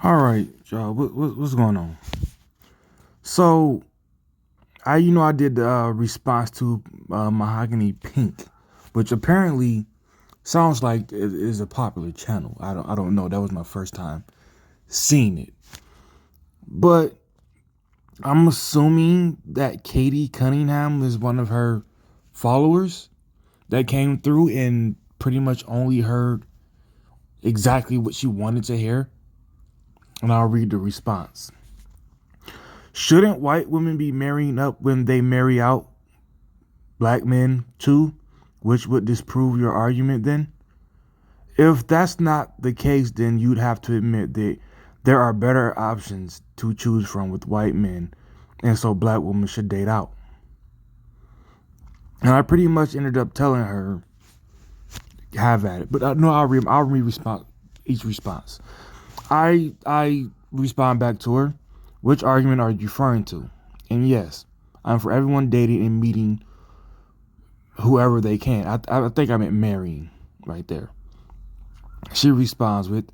All right, y'all. What's going on? So I did the response to Mahogany Pink, which apparently sounds like it is a popular channel. I don't know. That was my first time seeing it, but I'm assuming that Katie Cunningham is one of her followers that came through and pretty much only heard exactly what she wanted to hear. And I'll read the response. Shouldn't white women be marrying up when they marry out black men too? Which would disprove your argument then? If that's not the case, then you'd have to admit that there are better options to choose from with white men, and so black women should date out. And I pretty much ended up telling her, have at it. But no, I'll re-respond each response. I respond back to her. Which argument are you referring to? And yes, I'm for everyone dating and meeting whoever they can. I think I meant marrying right there. She responds with,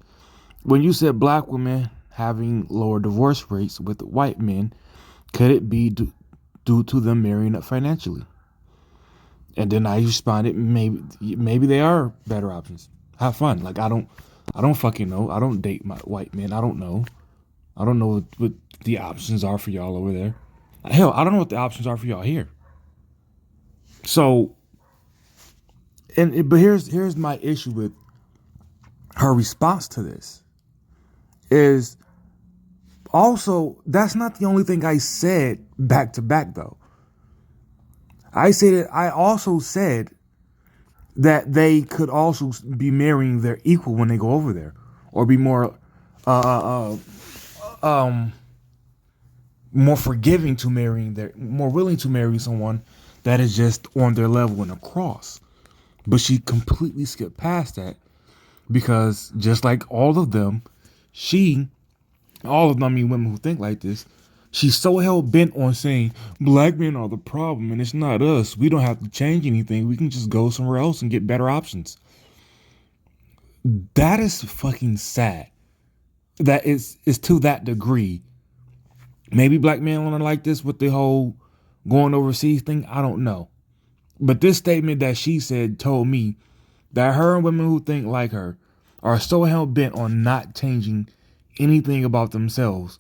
when you said black women having lower divorce rates with white men, could it be due to them marrying up financially? And then I responded, maybe they are better options. Have fun. Like I don't fucking know. I don't date my white men. I don't know. I don't know what the options are for y'all over there. Hell, I don't know what the options are for y'all here. So, but here's my issue with her response to this is also that's not the only thing I said back to back though. I also said that they could also be marrying their equal when they go over there, or be uh, uh, um more forgiving to marrying their more willing to marry someone that is just on their level and across. But she completely skipped past that because just like all of them, she all of them, I mean women who think like this, she's so hell bent on saying black men are the problem and it's not us. We don't have to change anything. We can just go somewhere else and get better options. That is fucking sad. That is to that degree. Maybe black men are like this with the whole going overseas thing. I don't know. But this statement that she said told me that her and women who think like her are so hell bent on not changing anything about themselves.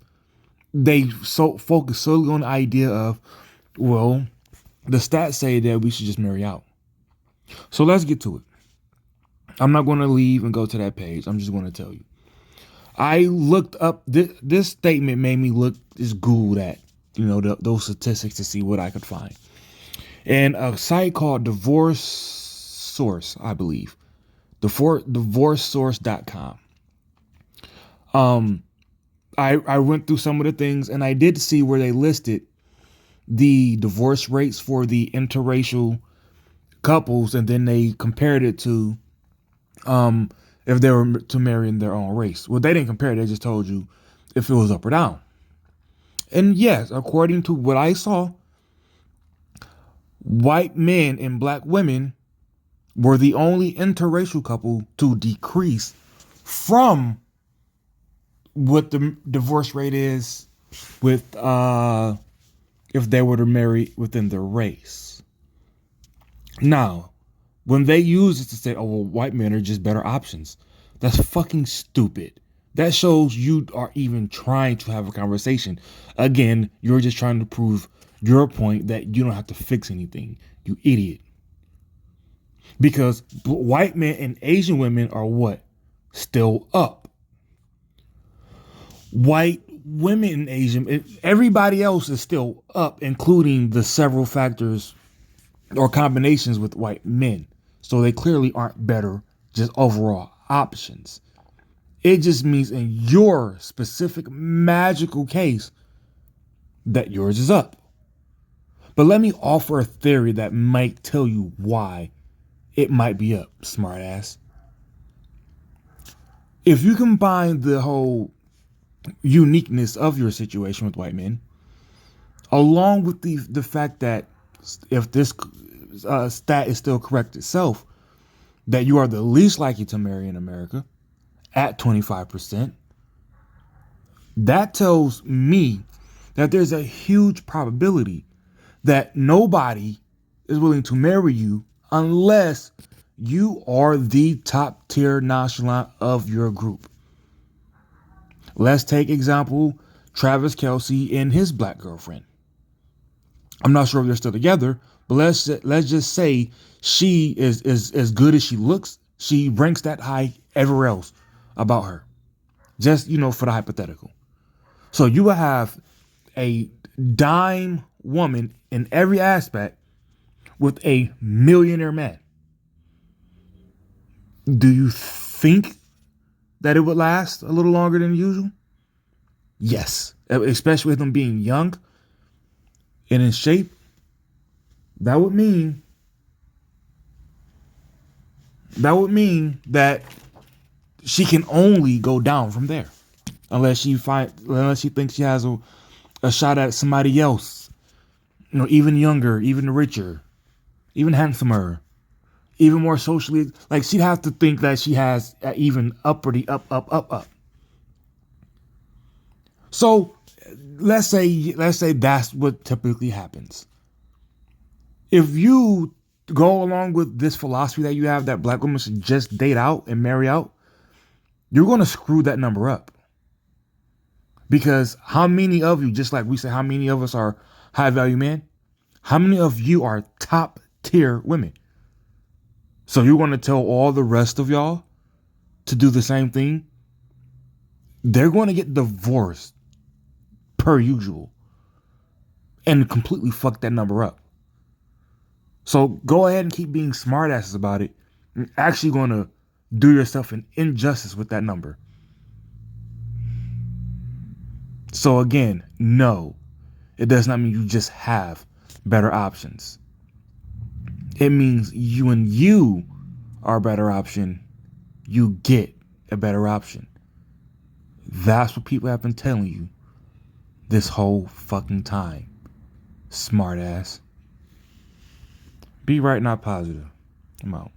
They so focus solely on the idea of, well, the stats say that we should just marry out. So let's get to it. I'm not going to leave and go to that page. I'm just going to tell you. I looked up this statement made me look just Google that those statistics to see what I could find. And a site called Divorce Source, I believe, divorcesource.com. I went through some of the things and I did see where they listed the divorce rates for the interracial couples, and then they compared it to if they were to marry in their own race. Well, they didn't compare it, they just told you if it was up or down. And yes, according to what I saw, white men and black women were the only interracial couple to decrease from what the divorce rate is with if they were to marry within their race. Now, when they use it to say, oh, well, white men are just better options, that's fucking stupid. That shows you are even trying to have a conversation. Again, you're just trying to prove your point that you don't have to fix anything, you idiot. Because white men and Asian women are what? Still up. White women and Asian, everybody else is still up, including the several factors or combinations with white men. So they clearly aren't better, just overall options. It just means in your specific magical case that yours is up. But let me offer a theory that might tell you why it might be up, smartass. If you combine the whole uniqueness of your situation with white men, along with the fact that if this stat is still correct itself, that you are the least likely to marry in America at 25%, That tells me that there's a huge probability that nobody is willing to marry you unless you are the top tier nonchalant of your group. Let's take example Travis Kelce and his black girlfriend. I'm not sure if they're still together, but let's just say she is as good as she looks. She ranks that high everywhere else about her. Just, for the hypothetical. So you will have a dime woman in every aspect with a millionaire man. Do you think that it would last a little longer than usual? Yes, especially with them being young and in shape. That would mean that she can only go down from there, unless she thinks she has a shot at somebody else, even younger, even richer, even handsomer, even more socially. Like, she'd have to think that she has even uppity up. So let's say that's what typically happens. If you go along with this philosophy that you have that black women should just date out and marry out, you're going to screw that number up. Because how many of you, just like we say, how many of us are high value men? How many of you are top tier women? So you're going to tell all the rest of y'all to do the same thing? They're going to get divorced per usual and completely fuck that number up. So go ahead and keep being smartasses about it. You're actually going to do yourself an injustice with that number. So again, no, it does not mean you just have better options. It means when you are a better option, you get a better option. That's what people have been telling you this whole fucking time. Smart ass. Be right, not positive. I'm out.